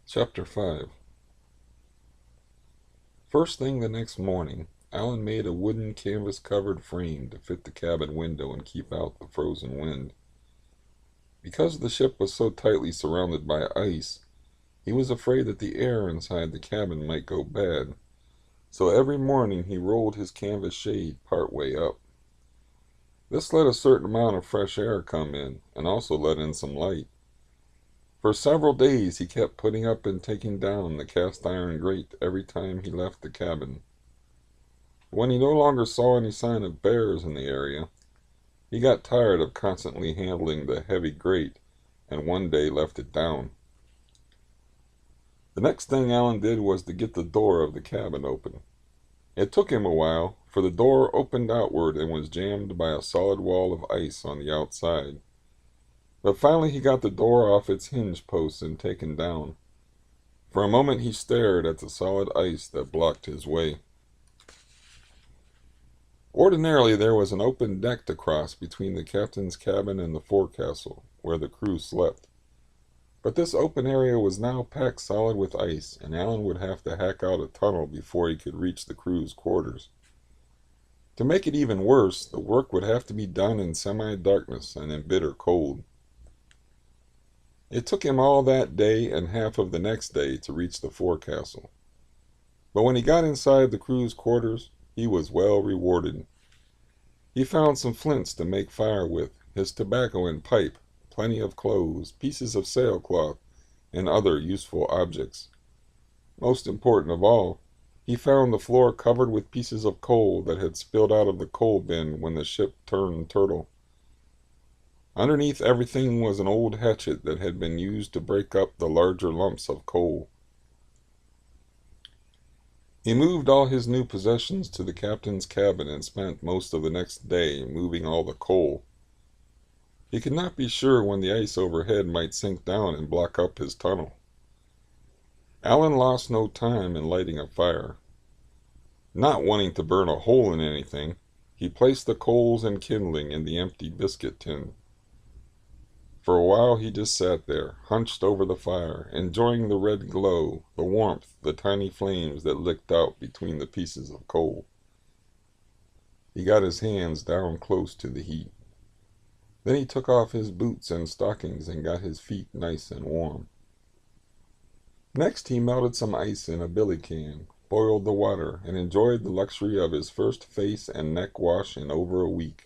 Chapter 5. First thing the next morning, Allan made a wooden canvas-covered frame to fit the cabin window and keep out the frozen wind. Because the ship was so tightly surrounded by ice, he was afraid that the air inside the cabin might go bad, so every morning he rolled his canvas shade part way up. This let a certain amount of fresh air come in, and also let in some light. For several days he kept putting up and taking down the cast-iron grate every time he left the cabin. When he no longer saw any sign of bears in the area, he got tired of constantly handling the heavy grate, and one day left it down. The next thing Allan did was to get the door of the cabin open. It took him a while, for the door opened outward and was jammed by a solid wall of ice on the outside. But finally he got the door off its hinge posts and taken down. For a moment he stared at the solid ice that blocked his way. Ordinarily there was an open deck to cross between the captain's cabin and the forecastle, where the crew slept. But this open area was now packed solid with ice, and Allan would have to hack out a tunnel before he could reach the crew's quarters. To make it even worse, the work would have to be done in semi-darkness and in bitter cold. It took him all that day and half of the next day to reach the forecastle. But when he got inside the crew's quarters, he was well rewarded. He found some flints to make fire with, his tobacco and pipe, plenty of clothes, pieces of sailcloth, and other useful objects. Most important of all, he found the floor covered with pieces of coal that had spilled out of the coal bin when the ship turned turtle. Underneath everything was an old hatchet that had been used to break up the larger lumps of coal. He moved all his new possessions to the captain's cabin and spent most of the next day moving all the coal. He could not be sure when the ice overhead might sink down and block up his tunnel. Allan lost no time in lighting a fire. Not wanting to burn a hole in anything, he placed the coals and kindling in the empty biscuit tin. For a while he just sat there, hunched over the fire, enjoying the red glow, the warmth, the tiny flames that licked out between the pieces of coal. He got his hands down close to the heat. Then he took off his boots and stockings and got his feet nice and warm. Next he melted some ice in a billy can, boiled the water, and enjoyed the luxury of his first face and neck wash in over a week.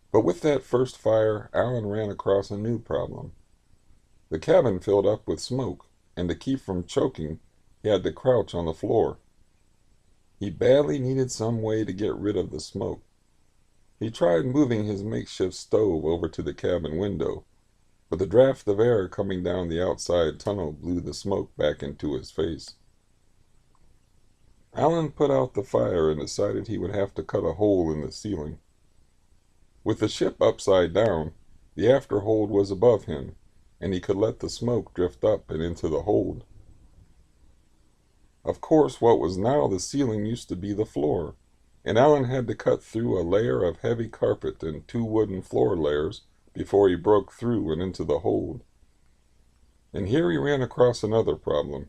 But with that first fire, Allan ran across a new problem. The cabin filled up with smoke, and to keep from choking, he had to crouch on the floor. He badly needed some way to get rid of the smoke. He tried moving his makeshift stove over to the cabin window, but the draft of air coming down the outside tunnel blew the smoke back into his face. Allan put out the fire and decided he would have to cut a hole in the ceiling. With the ship upside down, the after hold was above him, and he could let the smoke drift up and into the hold. Of course, what was now the ceiling used to be the floor, and Allan had to cut through a layer of heavy carpet and 2 wooden floor layers before he broke through and into the hold. And here he ran across another problem.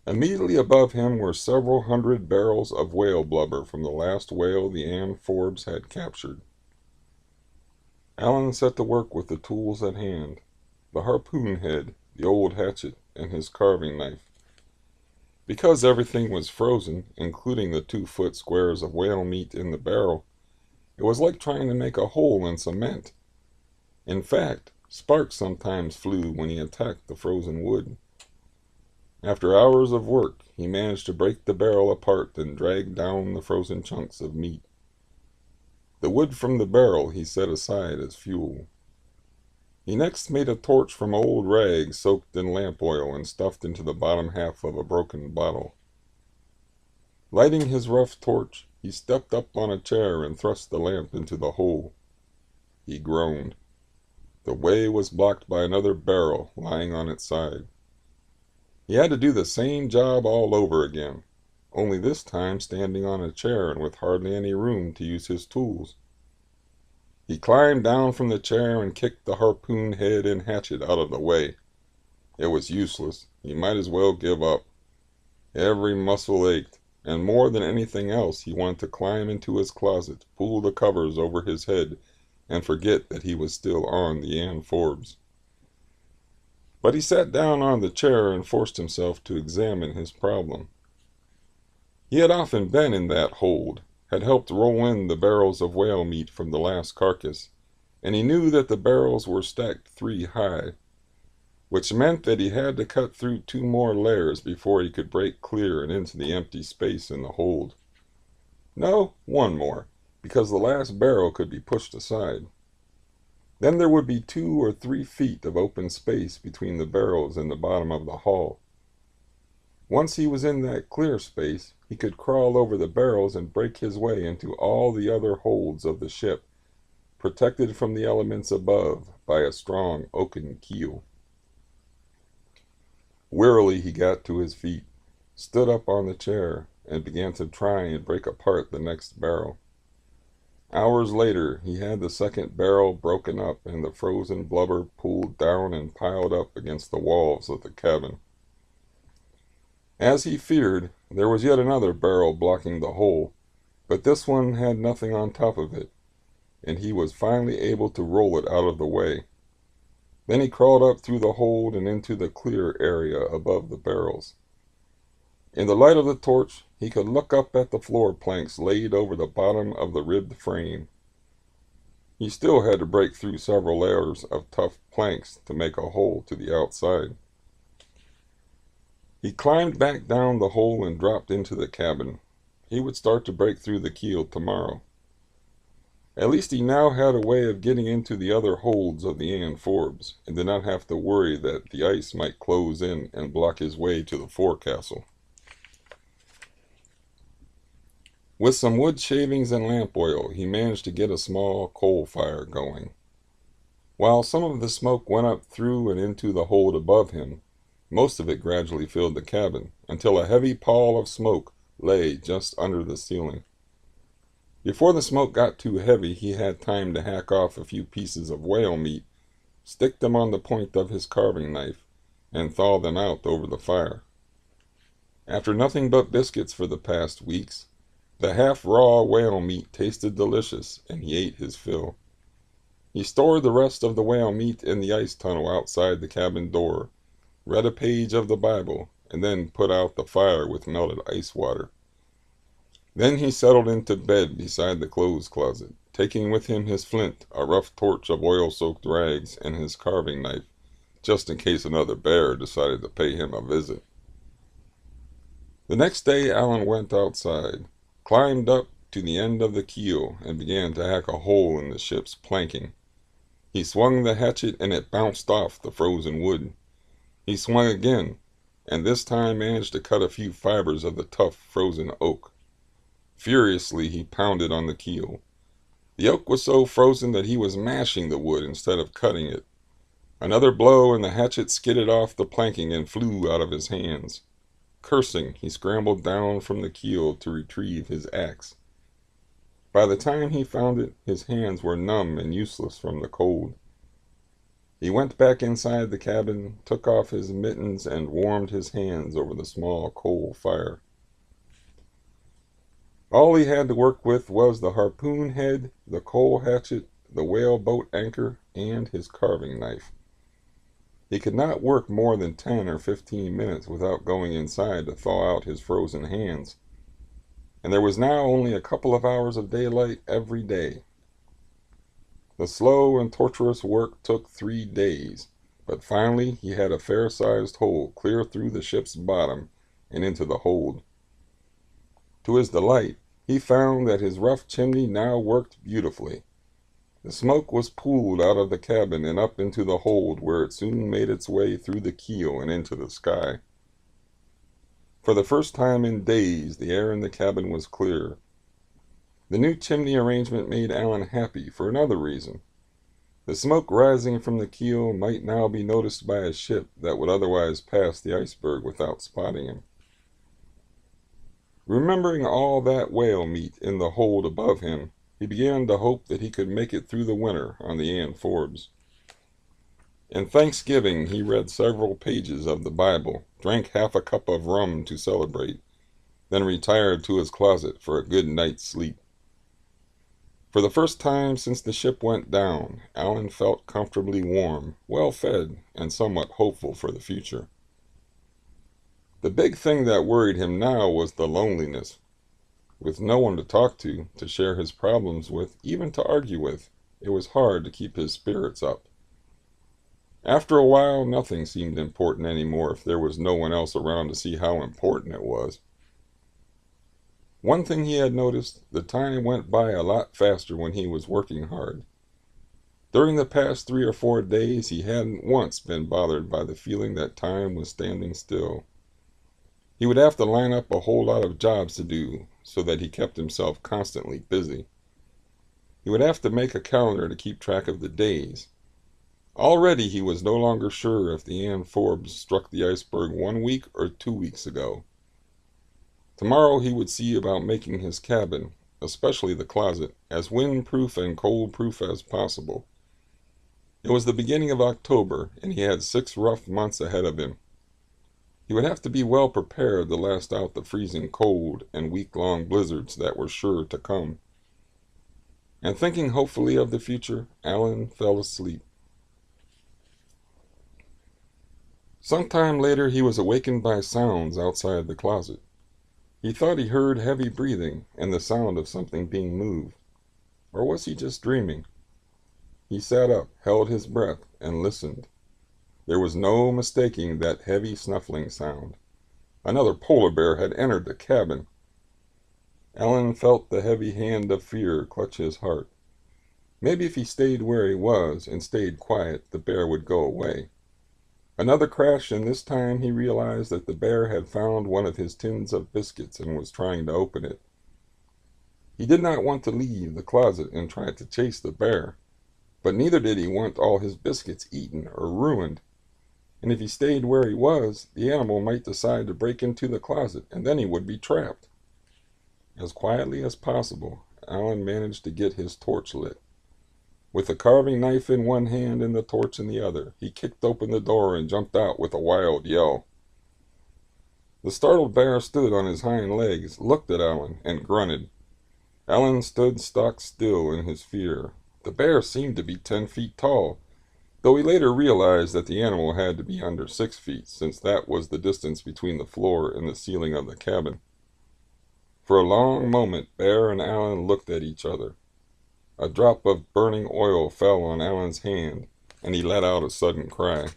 Immediately above him were several hundred barrels of whale blubber from the last whale the Ann Forbes had captured. Allan set to work with the tools at hand, the harpoon head, the old hatchet, and his carving knife. Because everything was frozen, including the 2-foot squares of whale meat in the barrel, it was like trying to make a hole in cement. In fact, sparks sometimes flew when he attacked the frozen wood. After hours of work, he managed to break the barrel apart and drag down the frozen chunks of meat. The wood from the barrel he set aside as fuel. He next made a torch from old rags soaked in lamp oil and stuffed into the bottom half of a broken bottle. Lighting his rough torch, he stepped up on a chair and thrust the lamp into the hole. He groaned. The way was blocked by another barrel lying on its side. He had to do the same job all over again, only this time standing on a chair and with hardly any room to use his tools. He climbed down from the chair and kicked the harpoon head and hatchet out of the way. It was useless. He might as well give up. Every muscle ached, and more than anything else he wanted to climb into his closet, pull the covers over his head, and forget that he was still on the Ann Forbes. But he sat down on the chair and forced himself to examine his problem. He had often been in that hold, had helped roll in the barrels of whale meat from the last carcass, and he knew that the barrels were stacked 3 high, which meant that he had to cut through 2 more layers before he could break clear and into the empty space in the hold. No, 1 more, because the last barrel could be pushed aside. Then there would be 2 or 3 feet of open space between the barrels and the bottom of the hull. Once he was in that clear space, he could crawl over the barrels and break his way into all the other holds of the ship, protected from the elements above by a strong oaken keel. Wearily he got to his feet, stood up on the chair, and began to try and break apart the next barrel. Hours later he had the second barrel broken up and the frozen blubber pulled down and piled up against the walls of the cabin. As he feared, there was yet another barrel blocking the hole, but this one had nothing on top of it, and he was finally able to roll it out of the way. Then he crawled up through the hold and into the clear area above the barrels. In the light of the torch, he could look up at the floor planks laid over the bottom of the ribbed frame. He still had to break through several layers of tough planks to make a hole to the outside. He climbed back down the hole and dropped into the cabin. He would start to break through the keel tomorrow. At least he now had a way of getting into the other holds of the Ann Forbes, and did not have to worry that the ice might close in and block his way to the forecastle. With some wood shavings and lamp oil, he managed to get a small coal fire going. While some of the smoke went up through and into the hold above him, most of it gradually filled the cabin, until a heavy pall of smoke lay just under the ceiling. Before the smoke got too heavy, he had time to hack off a few pieces of whale meat, stick them on the point of his carving knife, and thaw them out over the fire. After nothing but biscuits for the past weeks, the half-raw whale meat tasted delicious, and he ate his fill. He stored the rest of the whale meat in the ice tunnel outside the cabin door, read a page of the Bible, and then put out the fire with melted ice water. Then he settled into bed beside the clothes closet, taking with him his flint, a rough torch of oil-soaked rags, and his carving knife, just in case another bear decided to pay him a visit. The next day Allan went outside, climbed up to the end of the keel, and began to hack a hole in the ship's planking. He swung the hatchet and it bounced off the frozen wood. He swung again, and this time managed to cut a few fibers of the tough frozen oak. Furiously he pounded on the keel. The oak was so frozen that he was mashing the wood instead of cutting it. Another blow and the hatchet skidded off the planking and flew out of his hands. Cursing, he scrambled down from the keel to retrieve his axe. By the time he found it, his hands were numb and useless from the cold. He went back inside the cabin, took off his mittens, and warmed his hands over the small coal fire. All he had to work with was the harpoon head, the coal hatchet, the whaleboat anchor, and his carving knife. He could not work more than 10 or 15 minutes without going inside to thaw out his frozen hands, and there was now only a couple of hours of daylight every day. The slow and torturous work took 3 days, but finally he had a fair-sized hole clear through the ship's bottom and into the hold. To his delight, he found that his rough chimney now worked beautifully. The smoke was pulled out of the cabin and up into the hold, where it soon made its way through the keel and into the sky. For the first time in days, the air in the cabin was clear. The new chimney arrangement made Allan happy for another reason. The smoke rising from the keel might now be noticed by a ship that would otherwise pass the Iceberg without spotting him. Remembering all that whale meat in the hold above him, he began to hope that he could make it through the winter on the Ann Forbes. In Thanksgiving, he read several pages of the Bible, drank half a cup of rum to celebrate, then retired to his closet for a good night's sleep. For the first time since the ship went down, Allan felt comfortably warm, well-fed, and somewhat hopeful for the future. The big thing that worried him now was the loneliness. With no one to talk to share his problems with, even to argue with, it was hard to keep his spirits up. After a while, nothing seemed important anymore if there was no one else around to see how important it was. One thing he had noticed, the time went by a lot faster when he was working hard. During the past 3 or 4 days, he hadn't once been bothered by the feeling that time was standing still. He would have to line up a whole lot of jobs to do so that he kept himself constantly busy. He would have to make a calendar to keep track of the days. Already he was no longer sure if the Ann Forbes struck the iceberg 1 week or 2 weeks ago. Tomorrow he would see about making his cabin, especially the closet, as wind-proof and cold-proof as possible. It was the beginning of October, and he had 6 rough months ahead of him. He would have to be well prepared to last out the freezing cold and week-long blizzards that were sure to come. And thinking hopefully of the future, Allan fell asleep. Sometime later he was awakened by sounds outside the closet. He thought he heard heavy breathing and the sound of something being moved. Or was he just dreaming? He sat up, held his breath, and listened. There was no mistaking that heavy snuffling sound. Another polar bear had entered the cabin. Allan felt the heavy hand of fear clutch his heart. Maybe if he stayed where he was and stayed quiet, the bear would go away. Another crash, and this time he realized that the bear had found one of his tins of biscuits and was trying to open it. He did not want to leave the closet and try to chase the bear, but neither did he want all his biscuits eaten or ruined. And if he stayed where he was, the animal might decide to break into the closet, and then he would be trapped. As quietly as possible, Allan managed to get his torch lit. With the carving knife in one hand and the torch in the other, he kicked open the door and jumped out with a wild yell. The startled bear stood on his hind legs, looked at Allan, and grunted. Allan stood stock still in his fear. The bear seemed to be 10 feet tall, though he later realized that the animal had to be under 6 feet, since that was the distance between the floor and the ceiling of the cabin. For a long moment, Bear and Allan looked at each other. A drop of burning oil fell on Allan's hand, and he let out a sudden cry.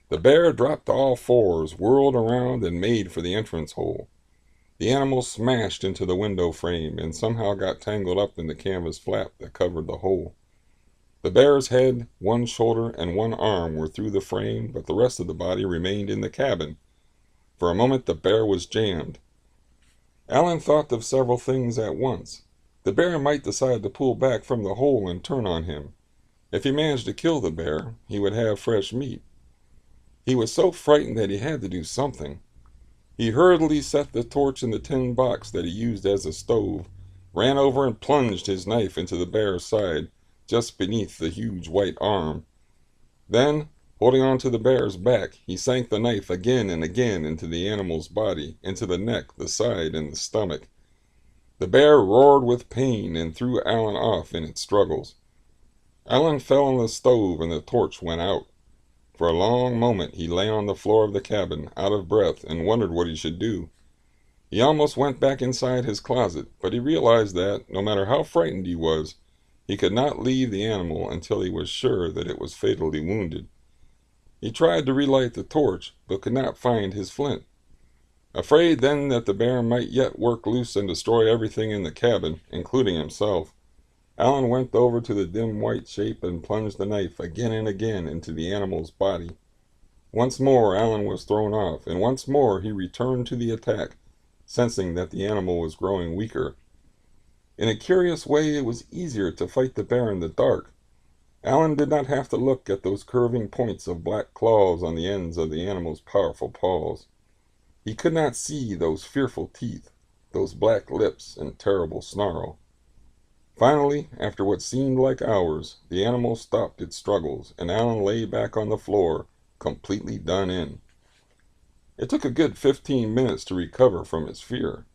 The bear dropped to all fours, whirled around, and made for the entrance hole. The animal smashed into the window frame and somehow got tangled up in the canvas flap that covered the hole. The bear's head, one shoulder, and one arm were through the frame, but the rest of the body remained in the cabin. For a moment the bear was jammed. Allan thought of several things at once. The bear might decide to pull back from the hole and turn on him. If he managed to kill the bear, he would have fresh meat. He was so frightened that he had to do something. He hurriedly set the torch in the tin box that he used as a stove, ran over and plunged his knife into the bear's side, just beneath the huge white arm. Then, holding on to the bear's back, he sank the knife again and again into the animal's body, into the neck, the side, and the stomach. The bear roared with pain and threw Allan off in its struggles. Allan fell on the stove and the torch went out. For a long moment he lay on the floor of the cabin, out of breath, and wondered what he should do. He almost went back inside his closet, but he realized that, no matter how frightened he was, he could not leave the animal until he was sure that it was fatally wounded. He tried to relight the torch, but could not find his flint. Afraid then that the bear might yet work loose and destroy everything in the cabin, including himself, Allan went over to the dim white shape and plunged the knife again and again into the animal's body. Once more Allan was thrown off, and once more he returned to the attack, sensing that the animal was growing weaker. In a curious way, it was easier to fight the bear in the dark. Allan did not have to look at those curving points of black claws on the ends of the animal's powerful paws. He could not see those fearful teeth, those black lips and terrible snarl. Finally, after what seemed like hours, the animal stopped its struggles, and Allan lay back on the floor, completely done in. It took a good 15 minutes to recover from his fear.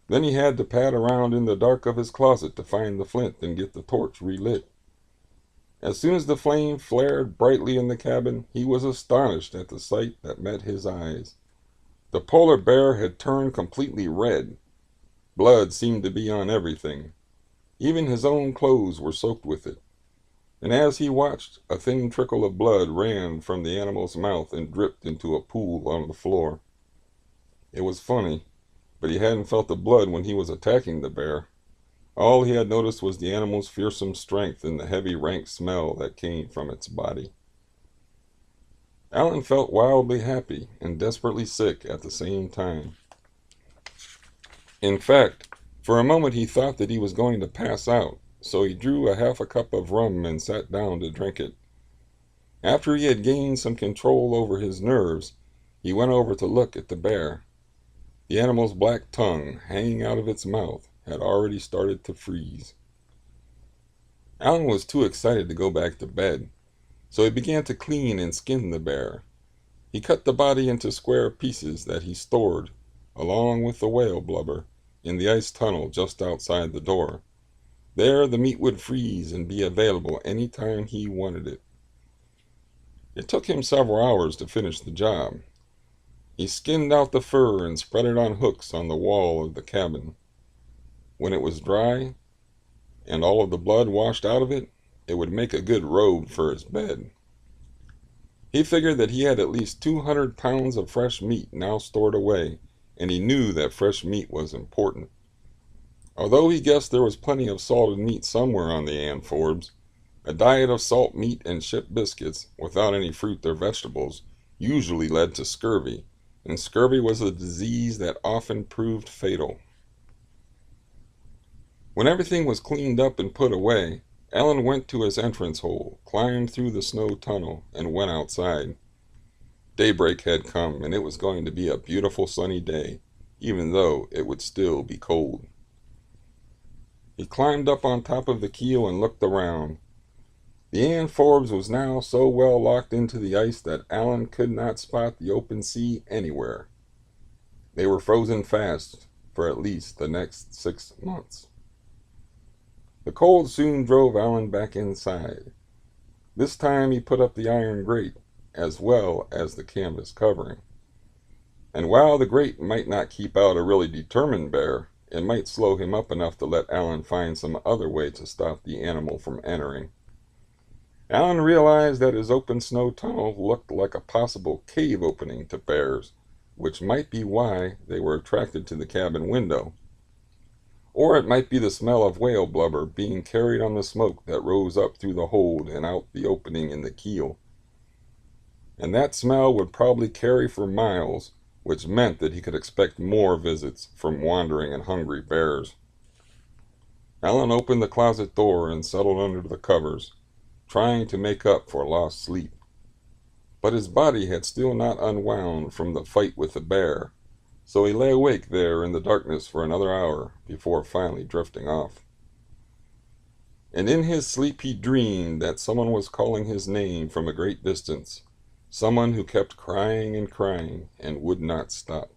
Then he had to pad around in the dark of his closet to find the flint and get the torch relit. As soon as the flame flared brightly in the cabin, he was astonished at the sight that met his eyes. The polar bear had turned completely red. Blood seemed to be on everything. Even his own clothes were soaked with it. And as he watched, a thin trickle of blood ran from the animal's mouth and dripped into a pool on the floor. It was funny, but he hadn't felt the blood when he was attacking the bear. All he had noticed was the animal's fearsome strength and the heavy, rank smell that came from its body. Allan felt wildly happy and desperately sick at the same time. In fact, for a moment he thought that he was going to pass out, so he drew a half a cup of rum and sat down to drink it. After he had gained some control over his nerves, he went over to look at the bear. The animal's black tongue, hanging out of its mouth, had already started to freeze. Allan was too excited to go back to bed, so he began to clean and skin the bear. He cut the body into square pieces that he stored, along with the whale blubber, in the ice tunnel just outside the door. There the meat would freeze and be available any time he wanted it. It took him several hours to finish the job. He skinned out the fur and spread it on hooks on the wall of the cabin. When it was dry, and all of the blood washed out of it, it would make a good robe for his bed. He figured that he had at least 200 pounds of fresh meat now stored away, and he knew that fresh meat was important. Although he guessed there was plenty of salted meat somewhere on the amphorbes, a diet of salt meat and ship biscuits, without any fruit or vegetables, usually led to scurvy, and scurvy was a disease that often proved fatal. When everything was cleaned up and put away, Allan went to his entrance hole, climbed through the snow tunnel, and went outside. Daybreak had come, and it was going to be a beautiful sunny day, even though it would still be cold. He climbed up on top of the keel and looked around. The amphorbes was now so well locked into the ice that Allan could not spot the open sea anywhere. They were frozen fast for at least the next 6 months. The cold soon drove Allan back inside. This time he put up the iron grate, as well as the canvas covering. And while the grate might not keep out a really determined bear, it might slow him up enough to let Allan find some other way to stop the animal from entering. Allan realized that his open snow tunnel looked like a possible cave opening to bears, which might be why they were attracted to the cabin window. Or it might be the smell of whale blubber being carried on the smoke that rose up through the hold and out the opening in the keel. And that smell would probably carry for miles, which meant that he could expect more visits from wandering and hungry bears. Allan opened the closet door and settled under the covers, trying to make up for lost sleep. But his body had still not unwound from the fight with the bear, so he lay awake there in the darkness for another hour before finally drifting off. And in his sleep he dreamed that someone was calling his name from a great distance, someone who kept crying and crying and would not stop.